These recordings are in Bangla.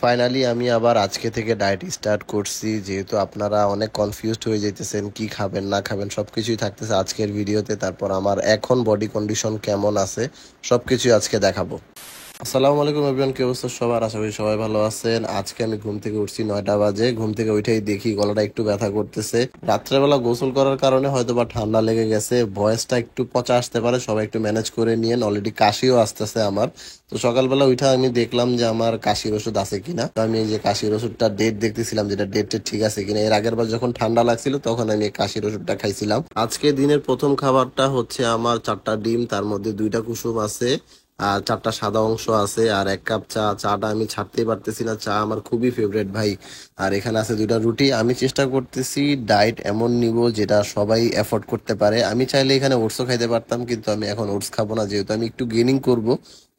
ফাইনালি আমি আবার আজকে থেকে ডায়েট স্টার্ট করছি, যেহেতু আপনারা অনেক কনফিউজড হয়ে যাইতেছেন কি খাবেন না খাবেন সবকিছুই থাকতেছে আজকের ভিডিওতে। তারপর আমার এখন বডি কন্ডিশন কেমন আছে সবকিছুই আজকে দেখাবো। আসসালামু আলাইকুম এভরিওয়ান, কি অবস্থা সবার? আশা করি সবাই ভালো আছেন। আজকে আমি ঘুম থেকে উঠছি 9টা বাজে। ঘুম থেকে উঠেই দেখি গলাটা একটু ব্যথা করতেছে। রাত্রেবেলা গোসল করার কারণে হয়তো বা ঠান্ডা লেগে গেছে, ভয়েসটা একটু পচা আসতে পারে, সবাই একটু ম্যানেজ করে নিয়েন। অলরেডি কাশিও আসতেছে আমার। তো সকালবেলা উঠে আমি দেখলাম যে আমার কাশির ওষুধ আছে কিনা। তো আমি এই যে কাশির ওষুধটা ডেট দেখতেছিলাম, যেটা ডেটটা ঠিক আছে কিনা। এর আগের বার যখন ঠান্ডা লাগছিল তখন আমি এই কাশির ওষুধটা খাইছিলাম। আজকে দিনের প্রথম খাবারটা হচ্ছে আমার 4টা ডিম, তার মধ্যে 2টা কুসুম আছে, আর 4টা সাদা অংশ আছে, আর 1 কাপ চা। চাটা আমি ছাড়তেই পারতেছি না, চা আমার খুবই ফেভারিট ভাই। আর এখানে আছে 2টা রুটি। আমি চেষ্টা করতেছি ডায়েট এমন নিব যেটা সবাই এফোর্ড করতে পারে। আমি চাইলে এখানে ওটসও খাইতে পারতাম, কিন্তু আমি এখন ওটস খাবো না, যেহেতু আমি একটু গেইনিং করব।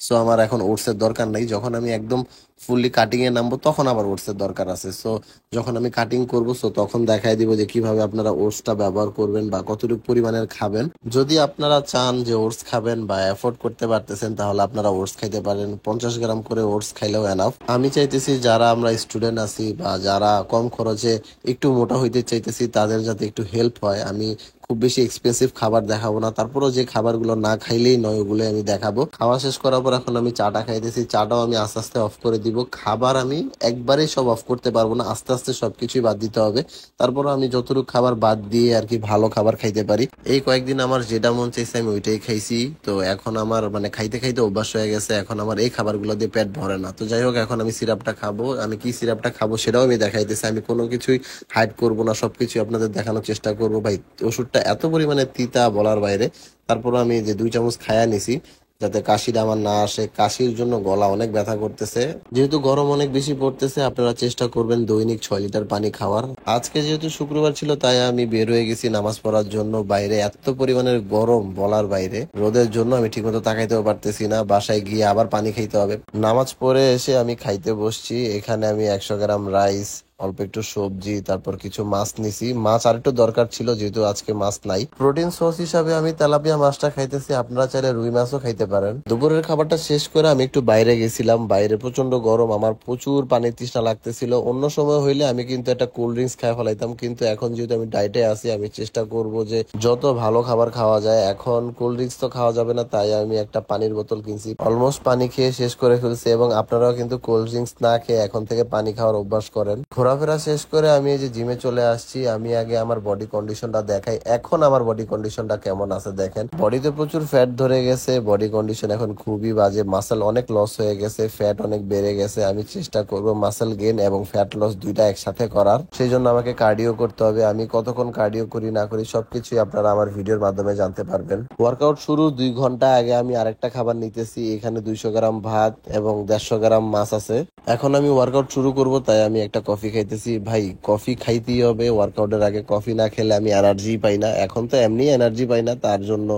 সো আমার এখন ওটসের দরকার নাই। যখন আমি একদম ফুললি কাটিং এ নামবো তখন আবার ওটসের দরকার আছে। সো যখন আমি কাটিং করব সো তখন দেখাই দিব যে কিভাবে আপনারা ওটসটা ব্যবহার করবেন বা কতটুকু পরিমাণের খাবেন। যদি আপনারা চান যে ওটস খাবেন বা এফোর্ড করতে পারতেছেন তাহলে আপনারা ওটস খাইতে পারেন। 50 গ্রাম করে ওটস খাইলেও এনাফ। আমি চাইতেছি যারা আমরা স্টুডেন্ট আছি বা যারা কম খরচে একটু মোটা হইতে চাইতেছি তাদের যাতে একটু হেল্প হয়, আমি খুব বেশি এক্সপেন্সিভ খাবার দেখাবো না। তারপরও যে খাবারগুলো না খাইলেই নয় ওগুলো আমি দেখাবো। খাওয়া শেষ করার পর এখন আমি চাটা খাইতেছি। চাটাও আমি আস্তে আস্তে অফ করে দিব। খাবার আমি একবারেই সব অফ করতে পারবো না, আস্তে আস্তে সবকিছুই বাদ দিতে হবে। তারপরও আমি যতটুকু খাবার বাদ দিয়ে আর কি ভালো খাবার খাইতে পারি। এই কয়েকদিন আমার যেটা মন চাইছে আমি ওইটাই খাইছি। তো এখন আমার মানে খাইতে খাইতে অভ্যাস হয়ে গেছে, এখন আমার এই খাবারগুলো দিয়ে পেট ভরে না। তো যাই হোক, এখন আমি সিরাপটা খাবো। আমি কি সিরাপটা খাবো সেটাও আমি দেখাইতেছি। আমি কোনো কিছুই হাইড করবো না, সবকিছু আপনাদের দেখানোর চেষ্টা করবো। ভাই ওষুধটা এত পরিমাণে তিতা বলার বাইরে। তারপরও আমি যে 2 চামচ খায়া নিছি যাতে কাশিটা আমার না আসে। কাশির জন্য গলা অনেক ব্যথা করতেছে। যেহেতু গরম অনেক বেশি পড়তেছে, আপনারা চেষ্টা করবেন দৈনিক 6 লিটার পানি খাওয়ার। আজকে যেহেতু শুক্রবার ছিল তাই আমি বের হয়ে গেছি নামাজ পড়ার জন্য। বাইরে এত পরিমাণের গরম বলার বাইরে, রোদের জন্য আমি ঠিকমতো তাকাইতেও পারতেছি না। বাসায় গিয়ে আবার পানি খাইতে হবে। নামাজ পড়ে এসে আমি খাইতে বসছি। এখানে আমি 100 গ্রাম রাইস, অল্প একটু সবজি, তারপর কিছু মাছ নিছি। মাছ আর একটু দরকার ছিল যেহেতু আজকে মাছ নাই। প্রোটিন সোর্স হিসাবে আমি তেলাপিয়া মাছটা খাইতেছি, আপনারা চাইলে রুই মাছও খাইতে পারেন। দুপুরের খাবারটা শেষ করে আমি একটু বাইরে গেছিলাম। বাইরে প্রচন্ড গরম, আমার প্রচুর পানির তৃষ্ণা লাগতেছিল। অন্য সময় হইলে আমি কিন্তু একটা কোল্ড ড্রিঙ্কস খাই ফেলাইতাম, কিন্তু এখন যেহেতু আমি ডায়েটে আছি আমি চেষ্টা করব যে যত ভালো খাবার খাওয়া যায়। এখন কোল্ড ড্রিঙ্কস তো খাওয়া যাবে না, তাই আমি একটা পানির বোতল কিনছি। অলমোস্ট পানি খেয়ে শেষ করে ফেলছি, এবং আপনারাও কিন্তু কোল্ড ড্রিঙ্কস না খেয়ে এখন থেকে পানি খাওয়ার অভ্যাস করেন। ঘোরাফেরা শেষ করে আমি এই যে জিমে চলে আসছি। আমি আগে আমার বডি কন্ডিশনটা দেখাই, এখন আমার বডি কন্ডিশনটা কেমন আছে দেখেন। বডিতে প্রচুর ফ্যাট ধরে গেছে, বডি কন্ডিশন এখন খুবই বাজে। মাসেল অনেক লস হয়ে গেছে, ফ্যাট অনেক বেড়ে গেছে। আমি চেষ্টা করব মাসেল গেইন এবং ফ্যাট লস দুইটা একসাথে করার। সেই জন্য আমাকে কার্ডিও করতে হবে। আমি কতক্ষণ কার্ডিও করি না করি সবকিছুই আপনারা আমার ভিডিওর মাধ্যমে জানতে পারবেন। ওয়ার্কআউট শুরু 2 ঘন্টা আগে আমি আরেকটা খাবার নিতেছি। এখানে 200 গ্রাম ভাত এবং 150 গ্রাম মাছ আছে। এখন আমি ওয়ার্কআউট শুরু করব, তাই আমি একটা কফি খাইতেছি। ভাই কফি খাইতেই হবে ওয়ার্কআউটের আগে। কফি না খেলে আমি এনার্জি পাই না। এখন তো এমনি এনার্জি পাই না, তার জন্য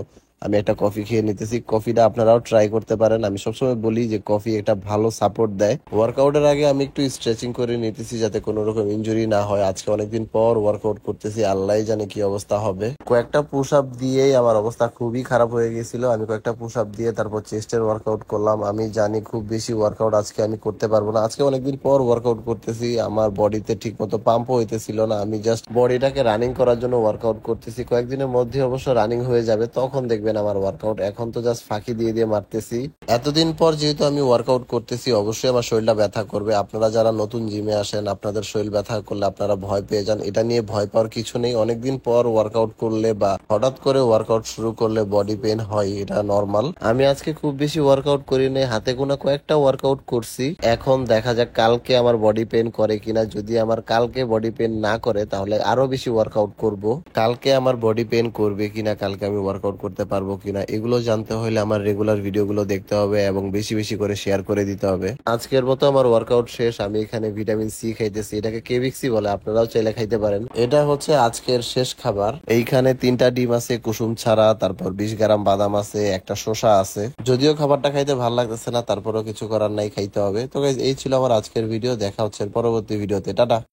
আমি একটা কফি খেয়ে নিতেছি। কফিটা আপনারাও ট্রাই করতে পারেন। আমি সবসময় বলি যে কফি একটা ভালো সাপোর্ট দেয়। ওয়ার্কআউটের আগে আমি একটু স্ট্রেচিং করে নিতেছি যাতে কোনো রকম ইনজুরি না হয়। আজকে অনেকদিন পর ওয়ার্কআউট করতেছি, আল্লাহ জানে কি অবস্থা হবে। কয়েকটা পুশ আপ দিয়েই আমার অবস্থা খুবই খারাপ হয়ে গেছিল। আমি কয়েকটা পুশ আপ দিয়ে তারপর চেস্টের ওয়ার্কআউট করলাম। আমি জানি খুব বেশি ওয়ার্কআউট আজকে আমি করতে পারবো না। আজকে অনেকদিন পর ওয়ার্কআউট করতেছি, আমার বডিতে ঠিক মতো পাম্পও হইতেছিল না। আমি জাস্ট বডিটাকে রানিং করার জন্য ওয়ার্কআউট করতেছি। কয়েকদিনের মধ্যে অবশ্য রানিং হয়ে যাবে, তখন দেখবেন আমার ওয়ার্কআউট। এখন তো জাস্ট ফাঁকি দিয়ে দিয়ে মারতেছি। এতদিন পর যেহেতু আমি ওয়ার্কআউট করতেছি অবশ্যই আমার শরীরটা ব্যথা করবে। আপনারা যারা নতুন জিমে আসেন আপনাদের শরীর ব্যথা করলে আপনারা ভয় পেয়ে যান, এটা নিয়ে ভয় পাওয়ার কিছু নেই। অনেকদিন পর ওয়ার্কআউট করলে বা হঠাৎ করে ওয়ার্কআউট শুরু করলে বডি পেন হয়, এটা নর্মাল। আমি আজকে খুব বেশি ওয়ার্কআউট করি নাই, হাতে গোনা কয়েকটা ওয়ার্কআউট করছি। এখন দেখা যাক কালকে আমার বডি পেন করে কিনা। যদি আমার কালকে বডি পেন না করে তাহলে আরো বেশি ওয়ার্কআউট করব। কালকে আমার বডি পেন করবে কিনা, কালকে আমি ওয়ার্কআউট করতে পারবো কিনা, এগুলো জানতে হলে আমার রেগুলার ভিডিওগুলো দেখতে হবে এবং বেশি বেশি করে শেয়ার করে দিতে হবে। আজকের মতো আমার ওয়ার্কআউট শেষ। আমি এখানে ভিটামিন সি খাইতেছি, এটাকে কেভিক্সি বলে, আপনারাও চাইলে খাইতে পারেন। এটা হচ্ছে আজকের শেষ খাবার। এইখানে 3টা ডিম আছে কুসুম ছাড়া, তারপর 20 গ্রাম বাদাম আছে, একটা শসা আছে। যদিও খাবারটা খাইতে ভালো লাগতেছে না, তারপরও কিছু করার নাই, খাইতে হবে। তো গাইস এই ছিল আমার আজকের ভিডিও। দেখা হচ্ছে পরবর্তী ভিডিওতে। টাটা।